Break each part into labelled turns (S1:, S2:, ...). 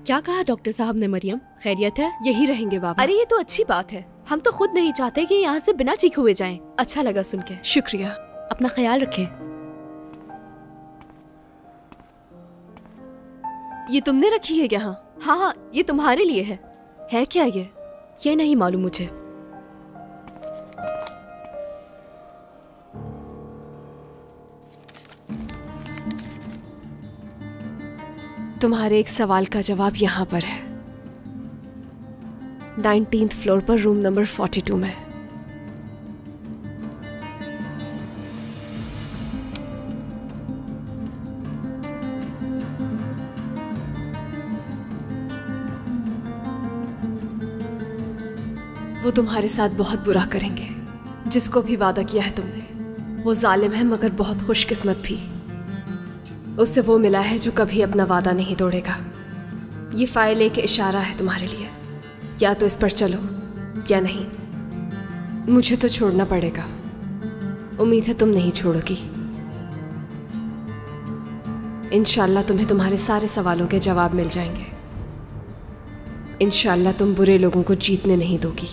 S1: क्या कहा डॉक्टर साहब ने मरियम? खैरियत है?
S2: यही रहेंगे बाबा।
S1: अरे ये तो अच्छी बात है। हम तो खुद नहीं चाहते कि यहाँ से बिना ठीक हुए जाएं। अच्छा लगा सुन के।
S2: शुक्रिया।
S1: अपना ख्याल रखें।
S2: ये तुमने रखी है यहाँ?
S1: हाँ हाँ, ये तुम्हारे लिए है।
S2: है क्या ये?
S1: ये नहीं मालूम मुझे।
S2: तुम्हारे एक सवाल का जवाब यहाँ पर है। 19th फ्लोर पर रूम नंबर 42 में। वो तुम्हारे साथ बहुत बुरा करेंगे, जिसको भी वादा किया है तुमने। वो जालिम है मगर बहुत खुशकिस्मत भी। उससे वो मिला है जो कभी अपना वादा नहीं तोड़ेगा। ये फाइल एक इशारा है तुम्हारे लिए। या तो इस पर चलो या नहीं। मुझे तो छोड़ना पड़ेगा। उम्मीद है तुम नहीं छोड़ोगी। इंशाल्लाह तुम्हें तुम्हारे सारे सवालों के जवाब मिल जाएंगे। इंशाल्लाह तुम बुरे लोगों को जीतने नहीं दोगी।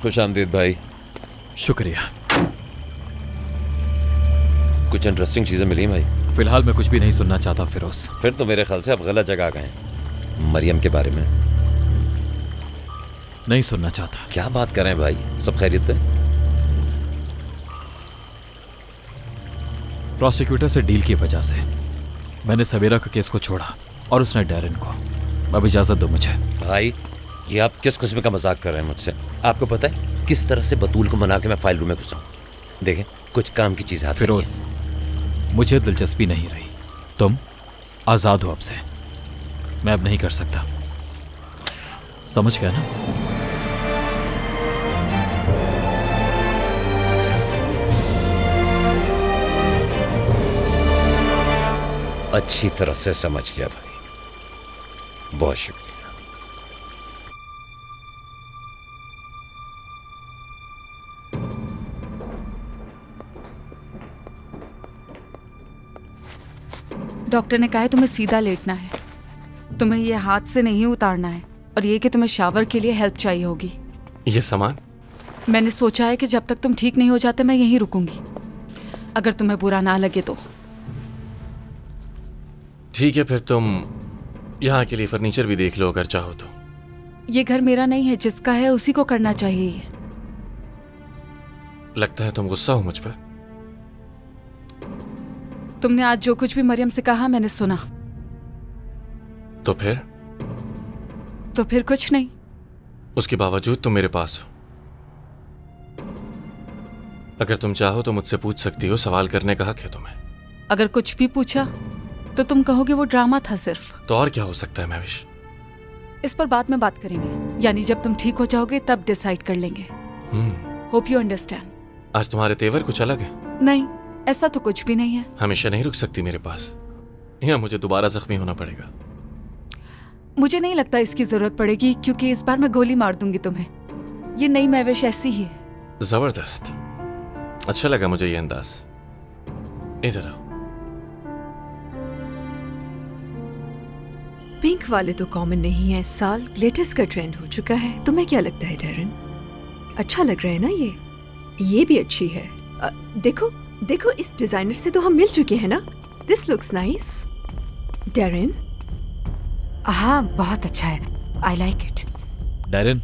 S3: खुश आमदीद भाई।
S4: शुक्रिया।
S3: कुछ इंटरेस्टिंग चीजें मिली भाई?
S4: फिलहाल मैं कुछ भी नहीं सुनना चाहता फिरोज।
S3: फिर तो मेरे ख्याल से आप गलत जगह गए हैं। मरियम के बारे में
S4: नहीं सुनना चाहता।
S3: क्या बात कर रहे हैं भाई? सब खैरियत है?
S4: प्रोसिक्यूटर से डील की वजह से मैंने सवेरा के केस को छोड़ा और उसने डैरेन को। अब इजाजत दो मुझे।
S3: भाई ये आप किस किस्म का मजाक कर रहे हैं मुझसे? आपको पता है किस तरह से बतूल को मना के मैं फाइल रूम में घुसा हूँ? देखें कुछ काम की चीज हाथ
S4: फिरोज, मुझे दिलचस्पी नहीं रही। तुम आजाद हो अब से। मैं अब नहीं कर सकता। समझ गया ना?
S3: अच्छी तरह से समझ गया भाई, बहुत शुक्रिया।
S5: डॉक्टर ने कहा है तुम्हें सीधा लेटना है। तुम्हें ये हाथ से नहीं उतारना है और ये कि तुम्हें शावर के लिए हेल्प चाहिए होगी।
S6: ये सामान
S5: मैंने सोचा है कि जब तक तुम ठीक नहीं हो जाते मैं यहीं रुकूंगी, अगर तुम्हें बुरा ना लगे तो।
S6: ठीक है, फिर तुम यहाँ के लिए फर्नीचर भी देख लो अगर चाहो तो।
S5: ये घर मेरा नहीं है, जिसका है उसी को करना चाहिए ये।
S6: लगता है तुम गुस्सा हो मुझ पर।
S5: तुमने आज जो कुछ भी मरियम से कहा मैंने सुना।
S6: तो फिर
S5: कुछ नहीं।
S6: उसके बावजूद तुम मेरे पास हो। अगर तुम चाहो तो मुझसे पूछ सकती हो, सवाल करने का हक है तुम्हें।
S5: अगर कुछ भी पूछा तो तुम कहोगे वो ड्रामा था सिर्फ।
S6: तो और क्या हो सकता है महविश?
S5: इस पर बाद में बात करेंगे, यानी जब तुम ठीक हो जाओगे तब डिसाइड कर लेंगे। Hope you understand.
S6: आज तुम्हारे तेवर कुछ अलग है।
S5: नहीं, ऐसा तो कुछ भी नहीं है।
S6: हमेशा नहीं रुक सकती मेरे पास, या मुझे दोबारा जख्मी होना पड़ेगा।
S5: मुझे नहीं लगता इसकी जरूरत पड़ेगी, क्योंकि इस बार मैं गोली मार दूंगी तुम्हें। ये नई महविश ऐसी ही है।
S6: जबरदस्त, अच्छा लगा मुझे ये अंदाज। इधर आओ।
S7: पिंक वाले तो कॉमन नहीं है, इस साल ग्लिटर्स का ट्रेंड हो चुका है। तुम्हें क्या लगता है डैरन? अच्छा लग रहा है ना? ये भी अच्छी है। देखो देखो, इस डिजाइनर से तो हम मिल चुके हैं ना। This looks nice. डेरिन?
S8: हाँ, बहुत अच्छा है। I like it.
S4: Darren,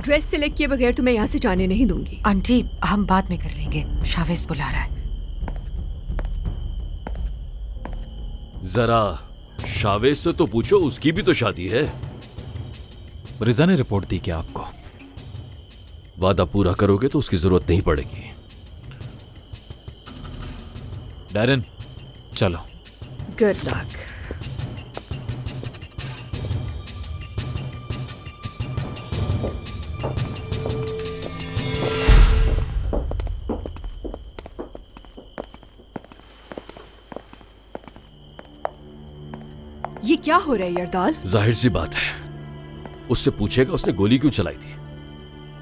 S7: dress select किए बगैर तुम्हें यहाँ से जाने नहीं दूंगी।
S8: आंटी, हम बाद में कर लेंगे, शावेज बुला रहा है।
S6: जरा शावेज से तो पूछो, उसकी भी तो शादी है।
S4: रिजा ने रिपोर्ट दी क्या आपको?
S6: वादा पूरा करोगे तो उसकी जरूरत नहीं पड़ेगी।
S4: डैरेन, चलो।
S7: Good luck. ये क्या हो रहा है यरदाल?
S6: जाहिर सी बात है, उससे पूछेगा उसने गोली क्यों चलाई थी।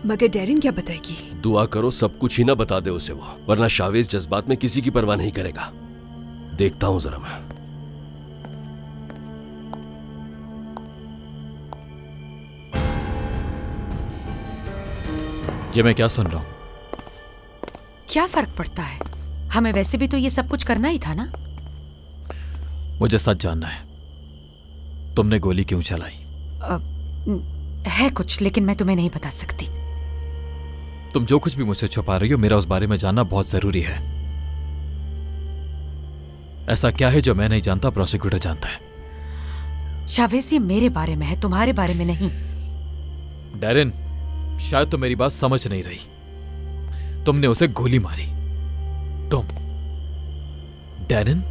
S7: मगर डेरिन क्या बताएगी?
S6: दुआ करो सब कुछ ही ना बता दे उसे वो, वरना शावेज जज्बात में किसी की परवाह नहीं करेगा। देखता हूं जरा मैं।
S4: ये मैं क्या सुन रहा हूं?
S8: क्या फर्क पड़ता है, हमें वैसे भी तो ये सब कुछ करना ही था ना।
S4: मुझे सच जानना है, तुमने गोली क्यों चलाई?
S8: है कुछ, लेकिन मैं तुम्हें नहीं बता सकती।
S4: तुम जो कुछ भी मुझसे छुपा रही हो, मेरा उस बारे में जानना बहुत जरूरी है। ऐसा क्या है जो मैं नहीं जानता, प्रोसिक्यूटर जानता है?
S8: शावेज, ये मेरे बारे में है, तुम्हारे बारे में नहीं।
S4: डैरेन, शायद तुम मेरी बात समझ नहीं रही। तुमने उसे गोली मारी, तुम, डैरेन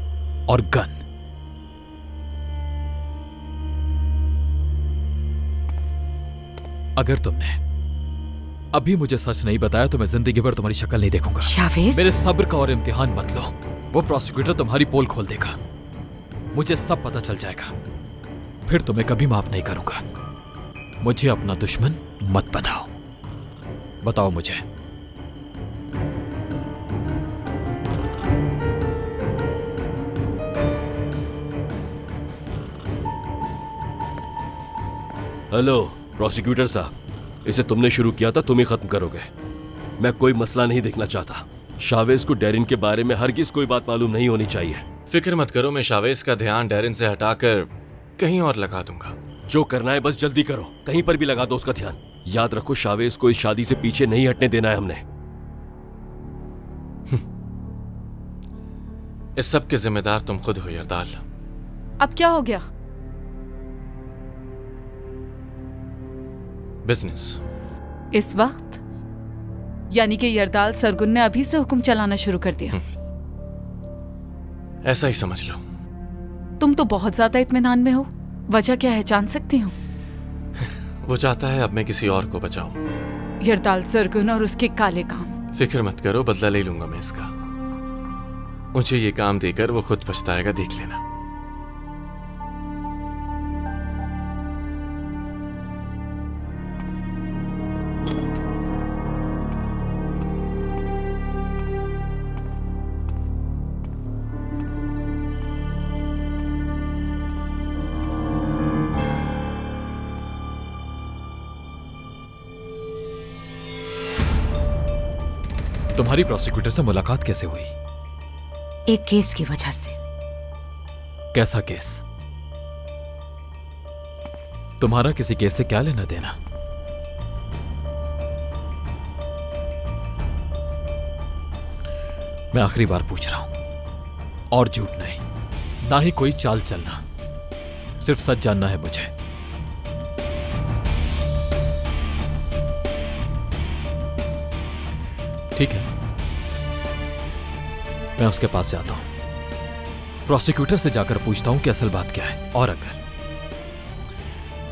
S4: और गन। अगर तुमने अभी मुझे सच नहीं बताया तो मैं जिंदगी भर तुम्हारी शक्ल नहीं देखूंगा।
S8: शावेज,
S4: मेरे सब्र का और इम्तिहान मत लो। वो प्रोसिक्यूटर तुम्हारी पोल खोल देगा, मुझे सब पता चल जाएगा, फिर तुम्हें कभी माफ नहीं करूंगा। मुझे अपना दुश्मन मत बनाओ। बताओ मुझे।
S6: हेलो प्रोसिक्यूटर साहब, इसे तुमने शुरू किया था, तुम ही खत्म करोगे। मैं कोई मसला नहीं देखना चाहता। शावेज को डेरिन के बारे में हरगिज कोई बात मालूम नहीं होनी चाहिए। फिक्र मत करो, मैं शावेज का ध्यान डेरिन से हटाकर कहीं और लगा दूंगा। जो करना है बस जल्दी करो, कहीं पर भी लगा दो उसका ध्यान। याद रखो, शावेज को इस शादी से पीछे नहीं हटने देना है हमने। इस सब के जिम्मेदार तुम खुद हो यरदाल।
S5: अब क्या हो गया?
S6: बिजनेस।
S5: इस वक्त? यानी कि यरदाल सरगुन ने अभी से हुक्म चलाना शुरू कर दिया।
S6: ऐसा ही समझ लो।
S5: तुम तो बहुत ज्यादा इत्मीनान में हो। वजह क्या है, जान सकती हूँ?
S6: वो चाहता है अब मैं किसी और को बचाऊं।
S5: यरदाल सरगुन और उसके काले काम।
S6: फिक्र मत करो, बदला ले लूंगा मैं इसका। मुझे ये काम देकर वो खुद पछताएगा, देख लेना।
S4: तुम्हारी प्रोसिक्यूटर से मुलाकात कैसे हुई?
S8: एक केस की वजह से।
S4: कैसा केस? तुम्हारा किसी केस से क्या लेना देना? मैं आखिरी बार पूछ रहा हूं, और झूठ नहीं, ना ही कोई चाल चलना, सिर्फ सच जानना है मुझे। ठीक है, मैं उसके पास जाता हूं, प्रोसिक्यूटर से जाकर पूछता हूं कि असल बात क्या है, और अगर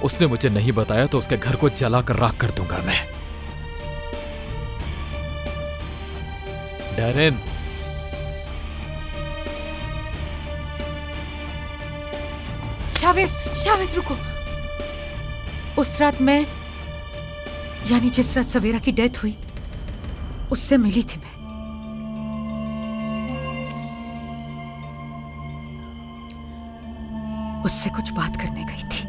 S4: उसने मुझे नहीं बताया तो उसके घर को जलाकर राख कर दूंगा मैं। डैरेन,
S8: शावेज, शावेज रुको। उस रात मैं, यानी जिस रात सवेरा की डेथ हुई, उससे मिली थी मैं। उससे कुछ बात करने गई थी।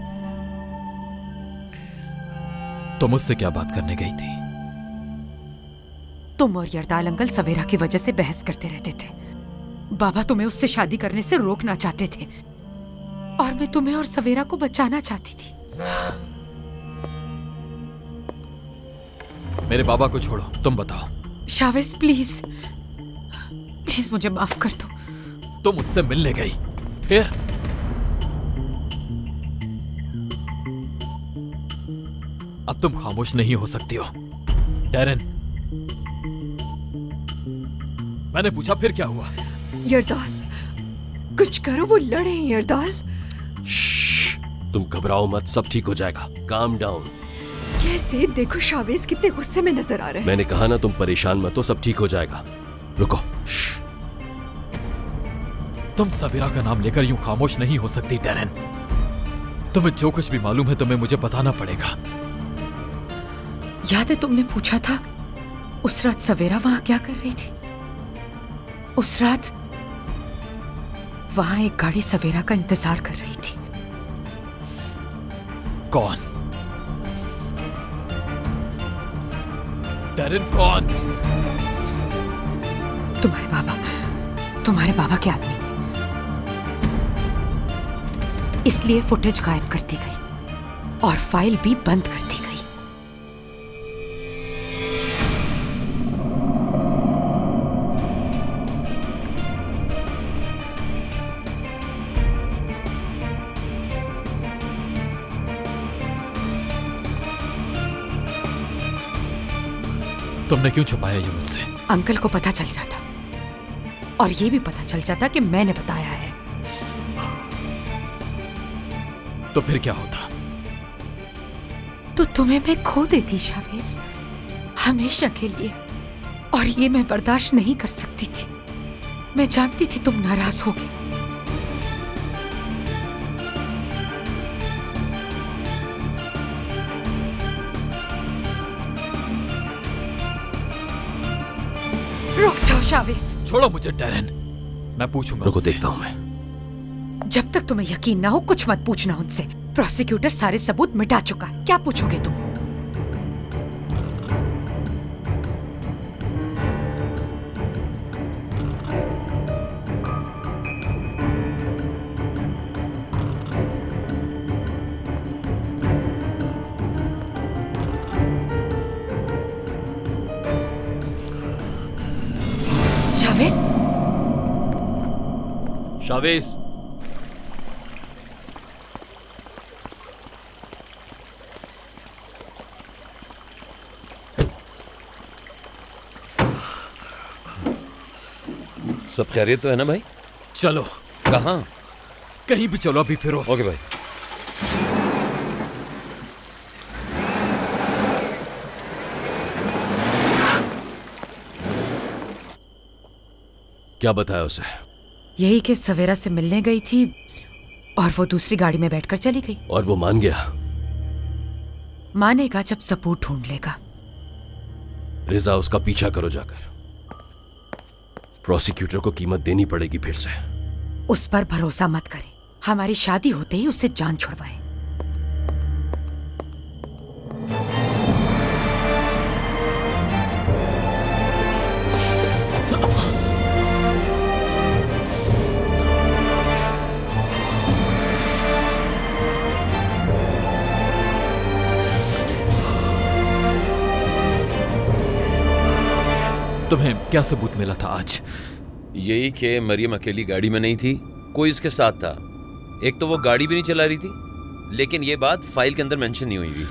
S4: तुम मुझसे क्या बात करने गई थी?
S8: तुम और यरदाल अंकल सवेरा की वजह से बहस करते रहते थे। बाबा तुम्हें उससे शादी करने से रोकना चाहते थे और मैं तुम्हें और सवेरा को बचाना चाहती थी।
S4: मेरे बाबा को छोड़ो, तुम बताओ।
S8: शावेज प्लीज प्लीज मुझे माफ कर दो।
S4: तुम उससे मिलने गई, फिर अब तुम खामोश नहीं हो सकती हो। डैरेन, मैंने पूछा फिर क्या हुआ?
S7: यरदाल, कुछ करो, वो लड़े हैं यरदाल।
S6: तुम घबराओ मत, सब ठीक हो जाएगा। Calm down.
S7: कैसे? देखो शावेज कितने गुस्से में नजर आ रहे हैं।
S6: मैंने कहा ना तुम परेशान मत हो, सब ठीक हो जाएगा। रुको।
S4: तुम सवेरा का नाम लेकर यूं खामोश नहीं हो सकती डैरेन। तुम्हें जो कुछ भी मालूम है तुम्हें मुझे बताना पड़ेगा।
S8: याद है तुमने पूछा था उस रात सवेरा वहां क्या कर रही थी? उस रात वहां एक गाड़ी सवेरा का इंतजार कर रही थी।
S4: कौन? डैरेन, कौन?
S8: तुम्हारे बाबा के आदमी थे। इसलिए फुटेज गायब कर दी गई और फाइल भी बंद कर दी गई।
S4: तुमने क्यों छुपाया ये मुझसे?
S8: अंकल को पता चल जाता और ये भी पता चल जाता कि मैंने बताया है।
S4: तो फिर क्या होता?
S8: तो तुम्हें मैं खो देती शावेज, हमेशा के लिए। और ये मैं बर्दाश्त नहीं कर सकती थी। मैं जानती थी तुम नाराज होगे। रुक जाओ शावेज।
S4: छोड़ो मुझे डैरेन, मैं पूछूंगा।
S6: रुको, देखता हूं मैं।
S8: जब तक तुम्हें यकीन ना हो कुछ मत पूछना उनसे। प्रोसिक्यूटर सारे सबूत मिटा चुका है, क्या पूछोगे तुम? शावेज,
S6: शावेज,
S3: सब खैरियत तो है ना भाई?
S4: चलो।
S3: कहाँ?
S4: कहीं भी चलो अभी फिरोज।
S3: ओके भाई।
S6: क्या बताया उसे?
S8: यही कि सवेरा से मिलने गई थी और वो दूसरी गाड़ी में बैठकर चली गई।
S6: और वो मान गया?
S8: मानेगा जब सबूत ढूंढ लेगा।
S6: रिजा, उसका पीछा करो जाकर। प्रोसिक्यूटर को कीमत देनी पड़ेगी फिर से।
S8: उस पर भरोसा मत करें। हमारी शादी होते ही उससे जान छुड़वाएं।
S4: तुम्हें क्या सबूत मिला था आज?
S3: यही कि मरियम अकेली गाड़ी में नहीं थी, कोई उसके साथ था। एक तो वो गाड़ी भी नहीं चला रही थी, लेकिन ये बात फाइल के अंदर मेंशन नहीं हुई थी।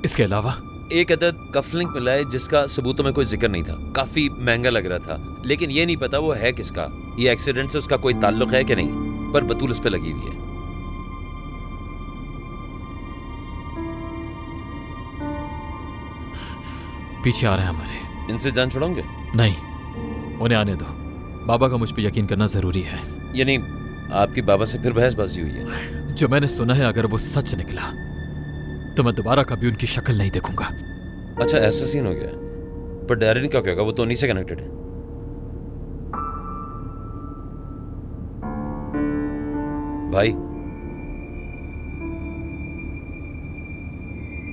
S4: इसके अलावा
S3: एक अदद कफलिंक मिला है जिसका सबूतों में कोई जिक्र नहीं था। काफी महंगा लग रहा था, लेकिन ये नहीं पता वो है किसका। ये एक्सीडेंट से उसका कोई ताल्लुक है कि नहीं, पर बतूल उस पर लगी हुई है।
S4: पीछे आ रहे हैं हमारे।
S3: इनसे जान छुड़ाओगे?
S4: नहीं, उन्हें आने दो। बाबा का मुझ पे यकीन करना जरूरी है।
S3: यानी आपकी बाबा से फिर बहसबाजी हुई है?
S4: जो मैंने सुना है अगर वो सच निकला तो मैं दोबारा कभी उनकी शक्ल नहीं देखूंगा।
S3: अच्छा, ऐसा सीन हो गया। पर डैरेन क्या होगा? वो तो उन्हीं से कनेक्टेड है। भाई,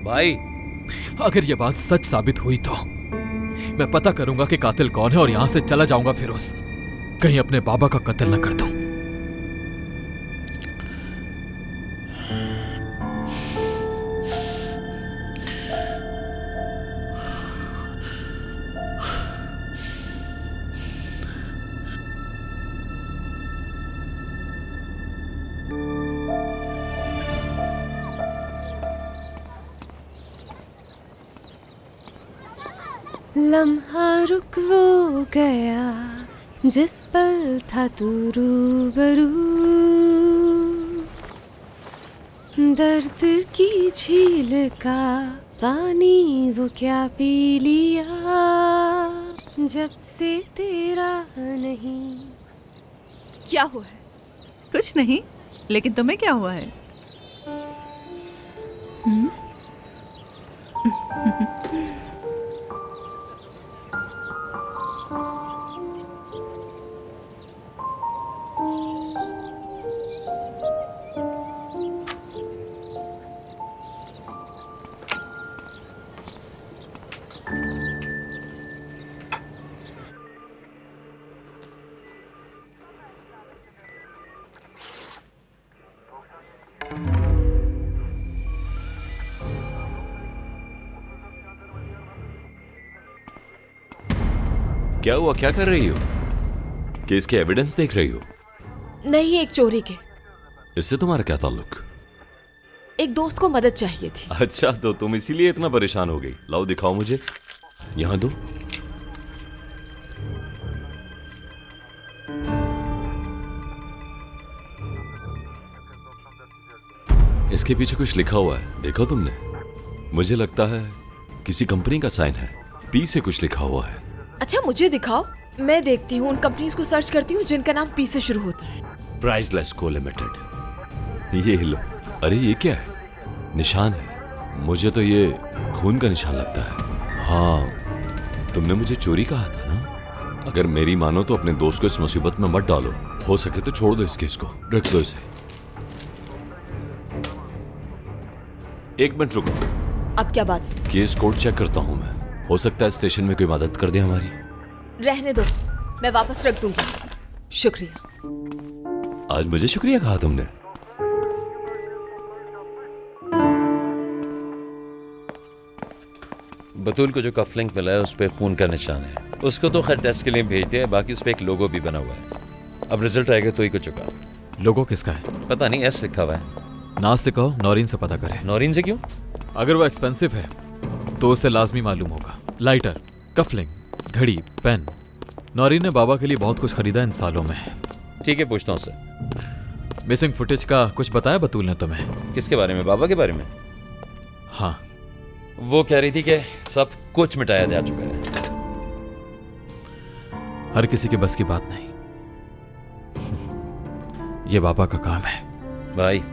S3: भाई,
S4: अगर ये बात सच साबित हुई तो मैं पता करूंगा कि कातिल कौन है और यहां से चला जाऊंगा फिरोज। कहीं अपने बाबा का कत्ल न कर दूं।
S2: लम्हा रुक वो गया जिस पल था तू रूबरू, दर्द की झील का पानी वो क्या पी लिया, जब से तेरा नहीं। क्या हुआ है?
S5: कुछ नहीं, लेकिन तुम्हें क्या हुआ है?
S3: क्या हुआ? क्या कर रही हो? केस के एविडेंस देख रही हो?
S2: नहीं, एक चोरी के।
S3: इससे तुम्हारा क्या ताल्लुक?
S2: एक दोस्त को मदद चाहिए थी।
S3: अच्छा, तो तुम इसीलिए इतना परेशान हो गई। लाओ दिखाओ मुझे, यहां दो। इसके पीछे कुछ लिखा हुआ है, देखो तुमने? मुझे लगता है किसी कंपनी का साइन है। पी से कुछ लिखा हुआ है।
S2: अच्छा, मुझे दिखाओ, मैं देखती हूँ। उन कंपनीज को सर्च करती हूँ जिनका नाम पी से शुरू होता है।
S3: प्राइसलेस को लिमिटेड। ये लो। अरे ये क्या है? निशान है। मुझे तो ये खून का निशान लगता है। हाँ, तुमने मुझे चोरी कहा था ना? अगर मेरी मानो तो अपने दोस्त को इस मुसीबत में मत डालो। हो सके तो छोड़ दो इस केस को, रख दो इसे। एक मिनट रुको।
S2: अब क्या बात है?
S3: केस कोड चेक करता हूँ मैं। हो सकता है स्टेशन में कोई मदद कर दे हमारी।
S2: रहने दो, मैं वापस रख दूंगी। शुक्रिया।
S3: आज मुझे शुक्रिया कहा तुमने? बतूल को जो कफ लिंक मिला है उस पे खून का निशान है। उसको तो खैर टेस्ट के लिए भेज दिया है, बाकी उस पे एक लोगो भी बना हुआ है। अब रिजल्ट आएगा तो ही कुछ होगा।
S4: लोगो किसका है?
S3: पता नहीं, एस लिखा हुआ है।
S4: नाज से कहो नौरीन से पता करे।
S3: नौरीन से क्यों?
S4: अगर वो एक्सपेंसिव है तो उसे लाजमी मालूम होगा। लाइटर, कफलिंग, घड़ी, पेन। नौरीन ने बाबा के लिए बहुत कुछ खरीदा इन सालों में।
S3: ठीक है, पूछता हूँ सर।
S4: मिसिंग फुटेज का कुछ बताया बतूल ने तुम्हें?
S3: किसके बारे में? बाबा के बारे में?
S4: हाँ,
S3: वो कह रही थी कि सब कुछ मिटाया जा चुका है।
S4: हर किसी के बस की बात नहीं। ये बाबा का काम है।
S3: भाई,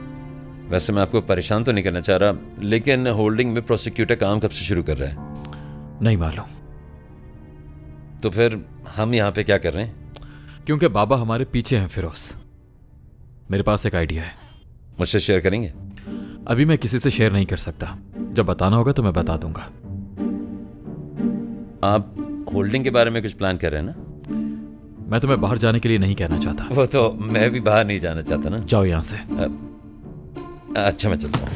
S3: वैसे मैं आपको परेशान तो नहीं करना चाह रहा, लेकिन होल्डिंग में प्रोसिक्यूटर काम कब से शुरू कर रहा है?
S4: नहीं मालूम।
S3: तो फिर हम यहाँ पे क्या कर रहे हैं?
S4: क्योंकि बाबा हमारे पीछे हैं फिरोज। मेरे पास एक आइडिया है।
S3: मुझसे शेयर करेंगे?
S4: अभी मैं किसी से शेयर नहीं कर सकता। जब बताना होगा तो मैं बता दूंगा।
S3: आप होल्डिंग के बारे में कुछ प्लान कर रहे हैं ना?
S4: मैं तुम्हें बाहर जाने के लिए नहीं कहना चाहता।
S3: वो तो मैं भी बाहर नहीं जाना चाहता ना।
S4: जाओ यहां से।
S3: अच्छा, मैं चलता हूँ।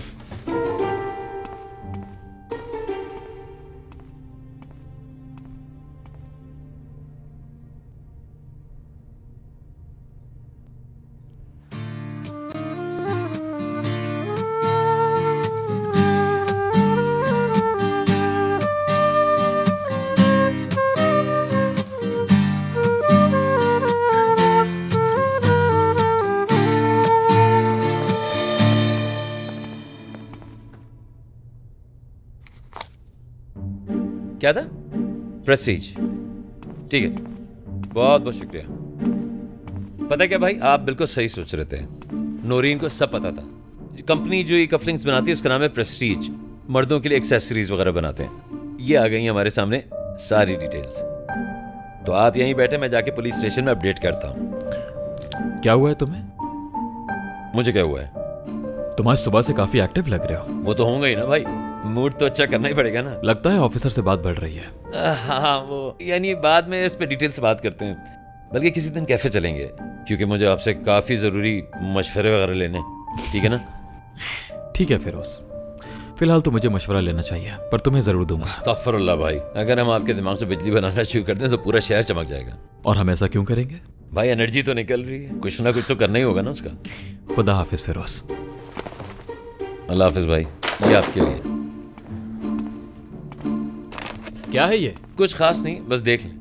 S3: क्या था? प्रेस्टीज। ठीक है, बहुत बहुत शुक्रिया। पता है क्या भाई, आप बिल्कुल सही सोच रहे थे। नौरीन को सब पता था। कंपनी जो ये कफलिंग्स बनाती है उसका नाम है प्रेस्टीज। मर्दों के लिए एक्सेसरीज वगैरह बनाते हैं। ये आ गई हमारे सामने सारी डिटेल्स। तो आप यहीं बैठे, मैं जाके पुलिस स्टेशन में अपडेट करता हूँ।
S4: क्या हुआ है तुम्हें?
S3: मुझे क्या हुआ है?
S4: तुम आज सुबह से काफी एक्टिव लग रहे हो।
S3: वो तो होंगे ही ना भाई, मूड तो अच्छा करना ही पड़ेगा ना।
S4: लगता है ऑफिसर से बात बढ़ रही है।
S3: हाँ वो यानी बाद में इस पे डिटेल से बात करते हैं, बल्कि किसी दिन कैफे चलेंगे, क्योंकि मुझे आपसे काफी जरूरी मशवरे वगैरह लेने। ठीक है ना?
S4: ठीक है फिरोज, फिलहाल तो मुझे मशवरा लेना चाहिए, पर तुम्हें जरूर दूंगा।
S3: अस्तगफुरुल्लाह भाई, अगर हम आपके दिमाग से बिजली बनाना शुरू कर दें तो पूरा शहर चमक जाएगा।
S4: और हम ऐसा क्यों करेंगे?
S3: भाई एनर्जी तो निकल रही है, कुछ ना कुछ तो करना ही होगा ना उसका।
S4: खुदा हाफिज फिरोज।
S3: अल्लाह हाफिज भाई, ये आपके लिए।
S4: क्या है ये?
S3: कुछ खास नहीं, बस देख लें।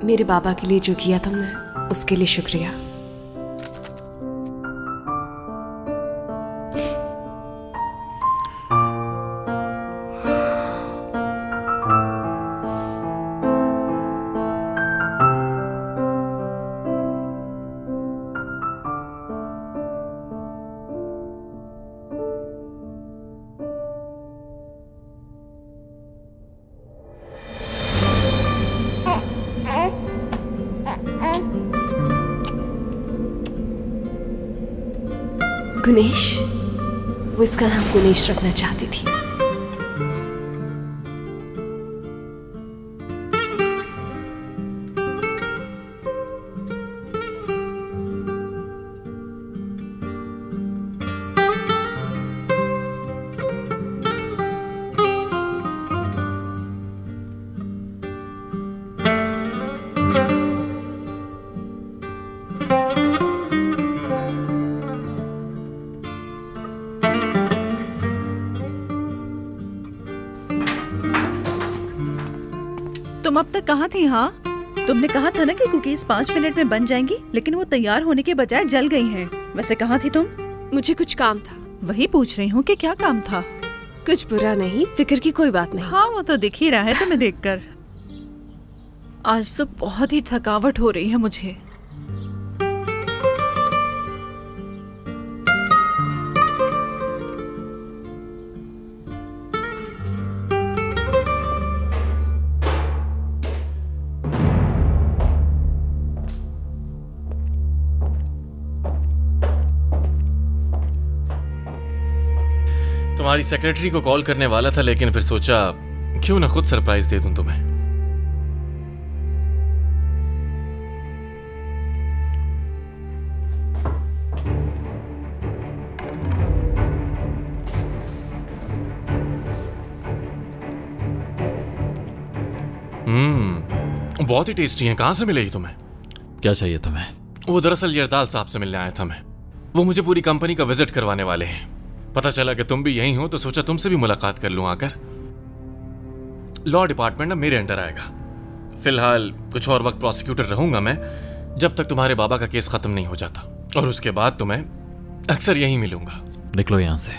S2: मेरे बाबा के लिए जो किया तुमने, उसके लिए शुक्रिया। गुनेश, वो इसका नाम गुनेश रखना चाहती थी।
S9: तुम अब तक कहाँ थी? हाँ, तुमने कहा था ना कि कुकीज 5 मिनट में बन जाएंगी, लेकिन वो तैयार होने के बजाय जल गई हैं। वैसे कहाँ थी तुम?
S2: मुझे कुछ काम था।
S9: वही पूछ रही हूँ कि क्या काम था।
S2: कुछ बुरा नहीं, फिक्र की कोई बात नहीं।
S9: हाँ वो तो दिख ही रहा है तुम्हें देखकर। आज तो बहुत ही थकावट हो रही है मुझे।
S10: तुम्हारी सेक्रेटरी को कॉल करने वाला था, लेकिन फिर सोचा क्यों ना खुद सरप्राइज दे दूं तुम्हें। बहुत ही टेस्टी है। कहां से मिलेगी तुम्हें?
S4: क्या चाहिए तुम्हें?
S10: वो दरअसल यरदाल साहब से मिलने आया था मैं। वो मुझे पूरी कंपनी का विजिट करवाने वाले हैं। पता चला कि तुम भी यहीं हो, तो सोचा तुमसे भी मुलाकात कर लूं आकर। लॉ डिपार्टमेंट ना मेरे अंडर आएगा। फिलहाल कुछ और वक्त प्रोसिक्यूटर रहूंगा मैं, जब तक तुम्हारे बाबा का केस खत्म नहीं हो जाता, और उसके बाद तुम्हें अक्सर यहीं मिलूंगा।
S4: निकलो यहां से।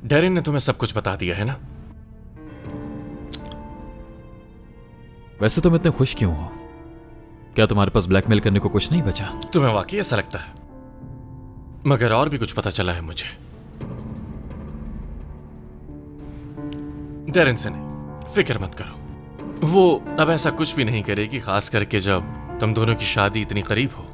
S10: डेरिन ने तुम्हें सब कुछ बता दिया है ना?
S4: वैसे तुम इतने खुश क्यों हो? क्या तुम्हारे पास ब्लैकमेल करने को कुछ नहीं बचा?
S10: तुम्हें वाकई ऐसा लगता है? मगर और भी कुछ पता चला है मुझे। डेरिन से नहीं, फिक्र मत करो। वो अब ऐसा कुछ भी नहीं करेगी, खास करके जब तुम दोनों की शादी इतनी करीब हो।